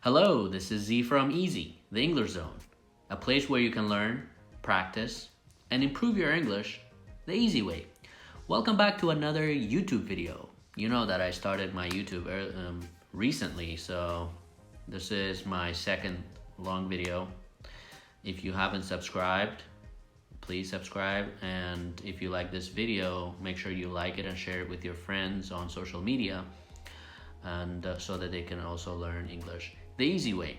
Hello, this is Z from Easy, the English Zone, a place where you can learn, practice, and improve your English the easy way. Welcome back to another YouTube video. You know that I started my YouTube recently, so this is my second long video. If you haven't subscribed, please subscribe, and if you like this video, make sure you like it and share it with your friends on social media, and so that they can also learn English the easy way.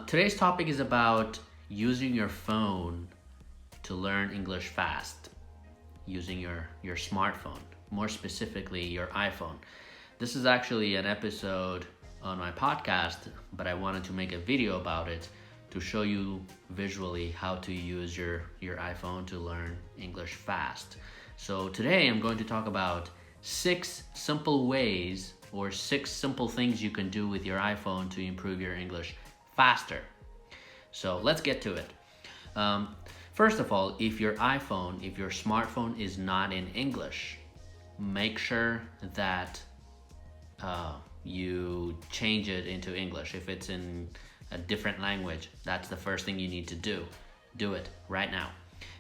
Today's topic is about using your phone to learn English fast, using your smartphone, more specifically your iPhone. This is actually an episode on my podcast, but I wanted to make a video about it to show you visually how to use your iPhone to learn English fast. So today I'm going to talk about 6 simple ways or 6 simple things you can do with your iPhone to improve your English faster. So let's get to it. First of all, if your smartphone is not in English, make sure that you change it into English. If it's in a different language, that's the first thing you need to do. Do it right now.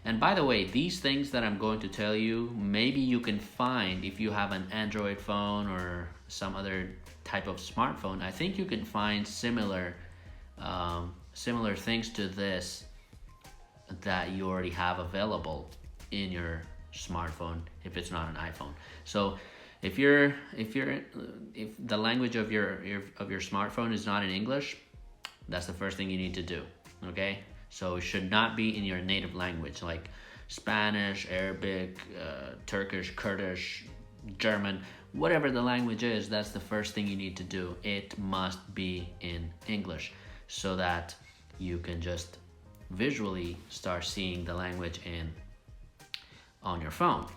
And by the way, these things that I'm going to tell you, maybe you can find if you have an Android phone or some other type of smartphone. I think you can find similar things to this that you already have available in your smartphone if it's not an iPhone. So if the language of your smartphone is not in English, that's the first thing you need to do. Okay? So it should not be in your native language like Spanish, Arabic, Turkish, Kurdish, German, whatever the language is. That's the first thing you need to do. It must be in English so that you can just visually start seeing the language on your phone.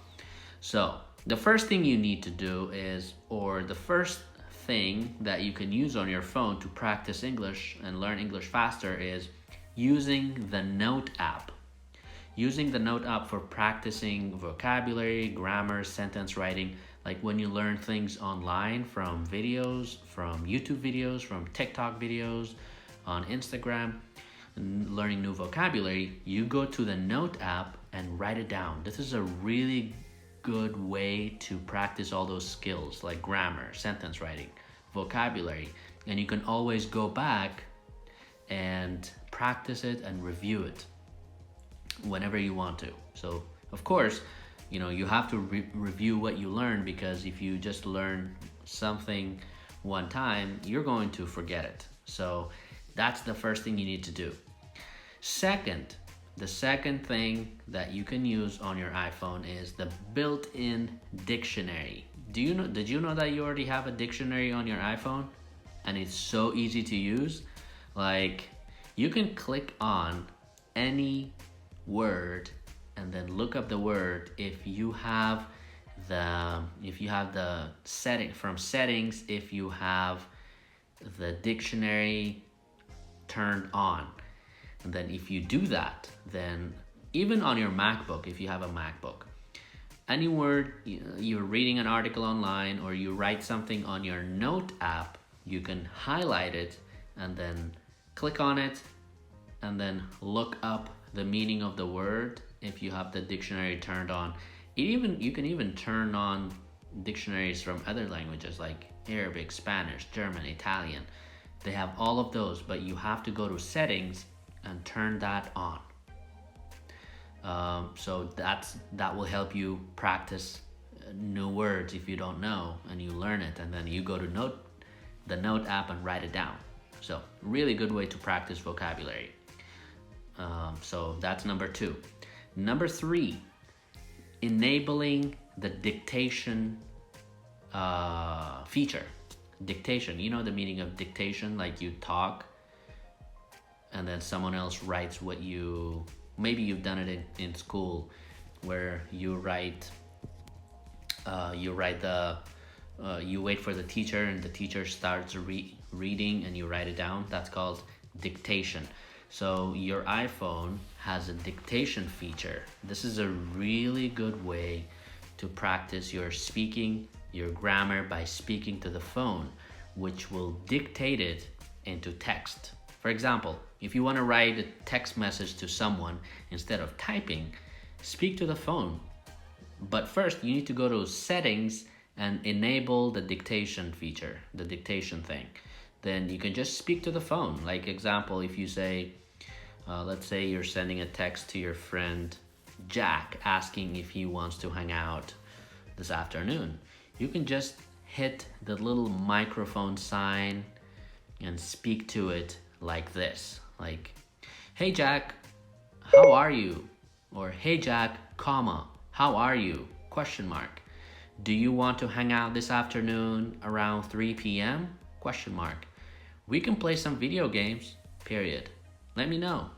So the first thing you need to do is, or the first thing that you can use on your phone to practice English and learn English faster is using the Note app. Using the Note app for practicing vocabulary, grammar, sentence writing. Like when you learn things online from videos, from YouTube videos, from TikTok videos, on Instagram, learning new vocabulary, you go to the Note app and write it down. This is a really good way to practice all those skills like grammar, sentence writing, vocabulary, and you can always go back and practice it and review it whenever you want to. So of course, you have to review what you learn, because if you just learn something one time, you're going to forget it. So that's the first thing you need to do. The second thing that you can use on your iPhone is the Builtin Dictionary. Did you know that you already have a dictionary on your iPhone? And it's so easy to use. Like, you can click on any word and then look up the word. If you have the settings, if you have the dictionary turned on, and then if you do that, then even on your MacBook, if you have a MacBook, any word you're reading an article online or you write something on your Note app, you can highlight it and then click on it and then look up the meaning of the word if you have the dictionary turned on. You can even turn on dictionaries from other languages like Arabic, Spanish, German, Italian. They have all of those, but you have to go to settings and turn that on. So that will help you practice new words if you don't know, and you learn it, and then you go to the Note app and write it down. So really good way to practice vocabulary. So that's number 2. Number 3, enabling the dictation feature. Dictation, you know the meaning of dictation, like you talk and then someone else writes what maybe you've done it in school, where you wait for the teacher and the teacher starts reading and you write it down. That's called dictation. So your iPhone has a dictation feature. This is a really good way to practice your speaking, your grammar by speaking to the phone. which will dictate it into text. For example, if you want to write a text message to someone instead of typing, speak to the phone. But first, you need to go to settings and enable the dictation feature, the dictation thing. Then you can just speak to the phone. Like example, if you say, let's say you're sending a text to your friend Jack asking if he wants to hang out this afternoon. You can just hit the little microphone sign and speak to it like this. Like, hey Jack, how are you? Or hey Jack, comma, how are you? Question mark. Do you want to hang out this afternoon around 3 p.m.? Question mark. We can play some video games, period. Let me know.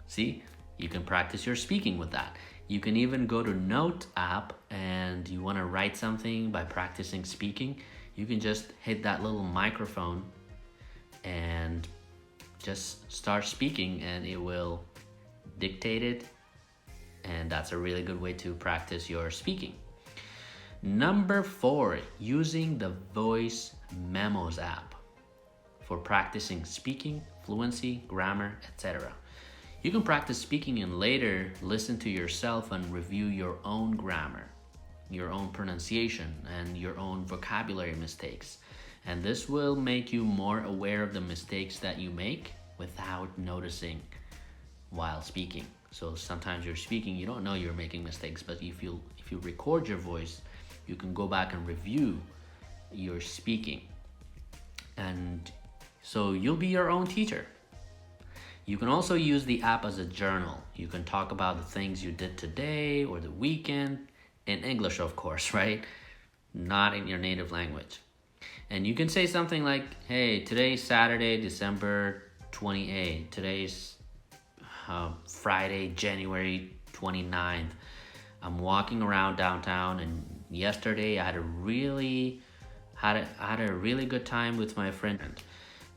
See, you can practice your speaking with that. You can even go to Note app and you want to write something by practicing speaking. You can just hit that little microphone and just start speaking and it will dictate it. And that's a really good way to practice your speaking. Number 4, using the Voice Memos app for practicing speaking, fluency, grammar, etc. You can practice speaking and later listen to yourself and review your own grammar, your own pronunciation, and your own vocabulary mistakes. And this will make you more aware of the mistakes that you make without noticing while speaking. So sometimes you're speaking, you don't know you're making mistakes, but if you record your voice, you can go back and review your speaking. And so you'll be your own teacher. You can also use the app as a journal. You can talk about the things you did today or the weekend, in English of course, right? Not in your native language. And you can say something like, hey, today's Saturday, December 28th. Today's Friday, January 29th. I'm walking around downtown and yesterday I had a really good time with my friend.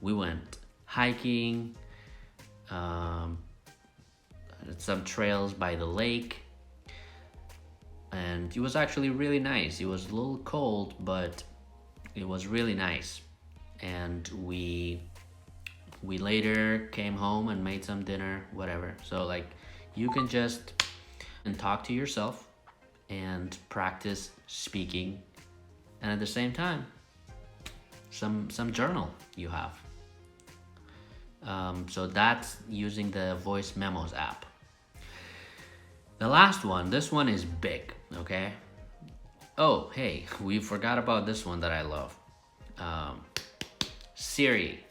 We went hiking, some trails by the lake, and it was actually really nice. It was a little cold, but it was really nice. And we later came home and made some dinner, whatever. So like you can just talk to yourself and practice speaking, and at the same time some journal you have. So that's using the Voice Memos app. The last one, this one is big, okay? Oh, hey, we forgot about this one that I love. Siri.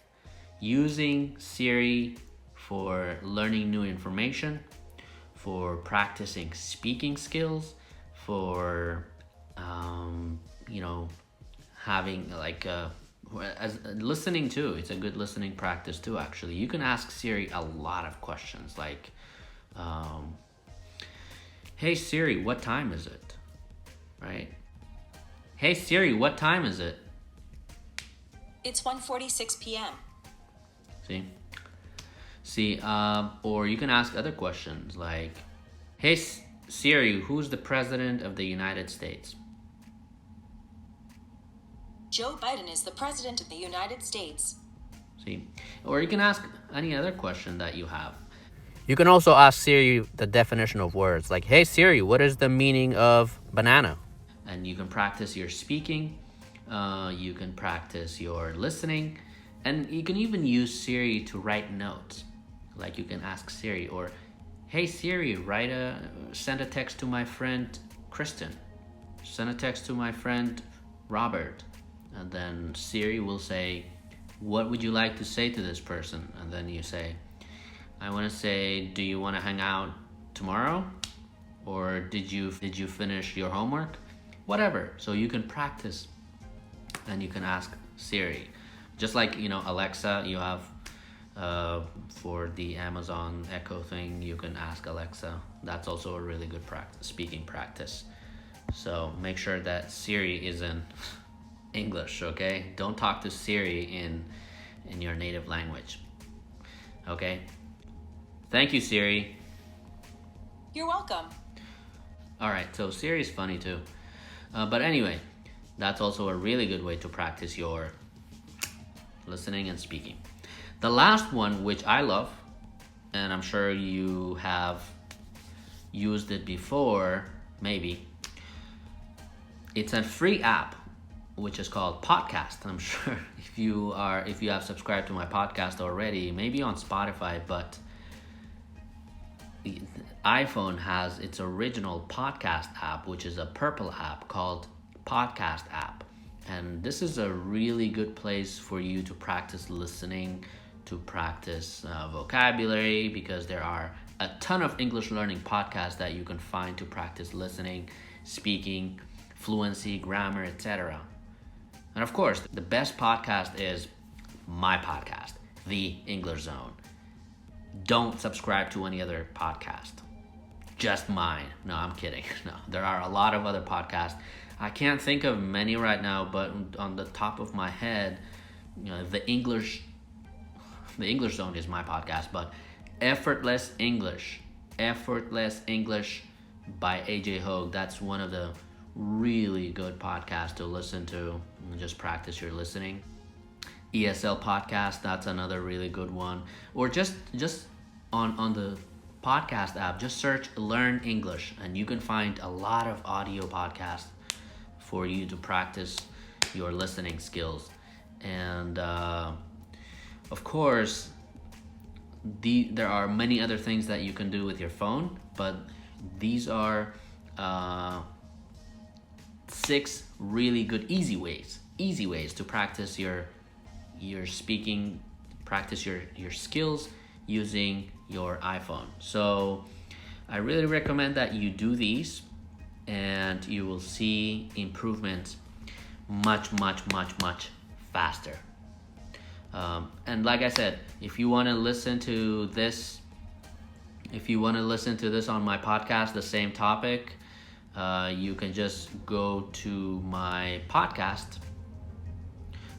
Using Siri for learning new information, for practicing speaking skills, for having like as listening too. It's a good listening practice too, actually. You can ask Siri a lot of questions like, hey Siri, what time is it? Right? Hey Siri, what time is it? It's 1:46 p.m. See, or you can ask other questions like, hey Siri, who's the president of the United States? Joe Biden is the president of the United States. See, or you can ask any other question that you have. You can also ask Siri the definition of words, like, hey Siri, what is the meaning of banana? And you can practice your speaking, you can practice your listening, and you can even use Siri to write notes. Like you can ask Siri, or hey Siri, send a text to my friend Kristen. Send a text to my friend Robert. And then Siri will say, what would you like to say to this person? And then you say, I want to say, do you want to hang out tomorrow? Or did you finish your homework? Whatever. So you can practice and you can ask Siri. Just like, Alexa, you have for the Amazon Echo thing, you can ask Alexa. That's also a really good speaking practice. So make sure that Siri is in English, okay? Don't talk to Siri in your native language, okay? Thank you, Siri. You're welcome. All right, so Siri is funny too. But anyway, That's also a really good way to practice your listening and speaking. The last one, which I love, and I'm sure you have used it before, maybe. It's a free app which is called Podcast. I'm sure if you have subscribed to my podcast already, maybe on Spotify, but iPhone has its original podcast app, which is a purple app called Podcast app. And this is a really good place for you to practice listening, to practice vocabulary, because there are a ton of English learning podcasts that you can find to practice listening, speaking, fluency, grammar, etc. And of course, the best podcast is my podcast, The English Zone. Don't subscribe to any other podcast. Just mine. No, I'm kidding. No, there are a lot of other podcasts. I can't think of many right now, but on the top of my head, the English Zone is my podcast, but Effortless English by AJ Hogue. That's one of the really good podcasts to listen to and just practice your listening. ESL podcast, that's another really good one. Or just on the podcast app, just search Learn English and you can find a lot of audio podcasts for you to practice your listening skills. And of course, there are many other things that you can do with your phone, but these are 6 really good easy ways to practice your speaking, practice your skills using your iPhone. So I really recommend that you do these, and you will see improvement much faster. And like I said, if you want to listen to this on my podcast, the same topic, you can just go to my podcast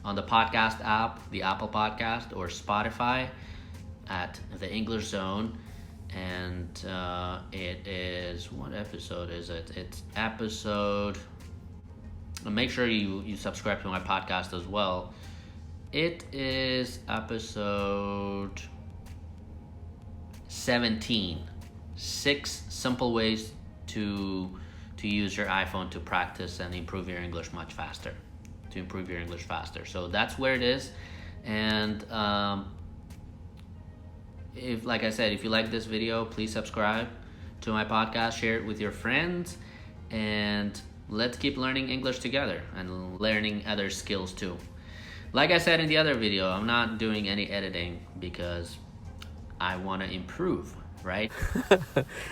on the podcast app, the Apple Podcast or Spotify, at The English Zone. And it is, what episode is it? It's episode, make sure you subscribe to my podcast as well. It is episode 17. 6 simple ways to use your iPhone to practice and improve your English much faster. So that's where it is. And if you like this video, please subscribe to my podcast, share it with your friends, and let's keep learning English together and learning other skills too. Like I said in the other video, I'm not doing any editing because I want to improve, right?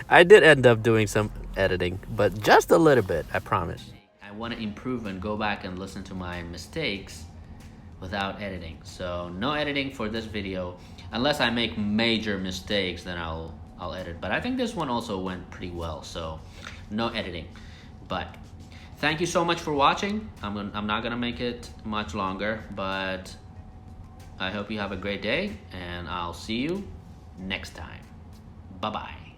I did end up doing some editing, but just a little bit, I promise. I want to improve and go back and listen to my mistakes without editing. So no editing for this video. Unless I make major mistakes, then I'll edit. But I think this one also went pretty well, so no editing. But thank you so much for watching. I'm not gonna make it much longer, but I hope you have a great day, and I'll see you next time. Bye-bye.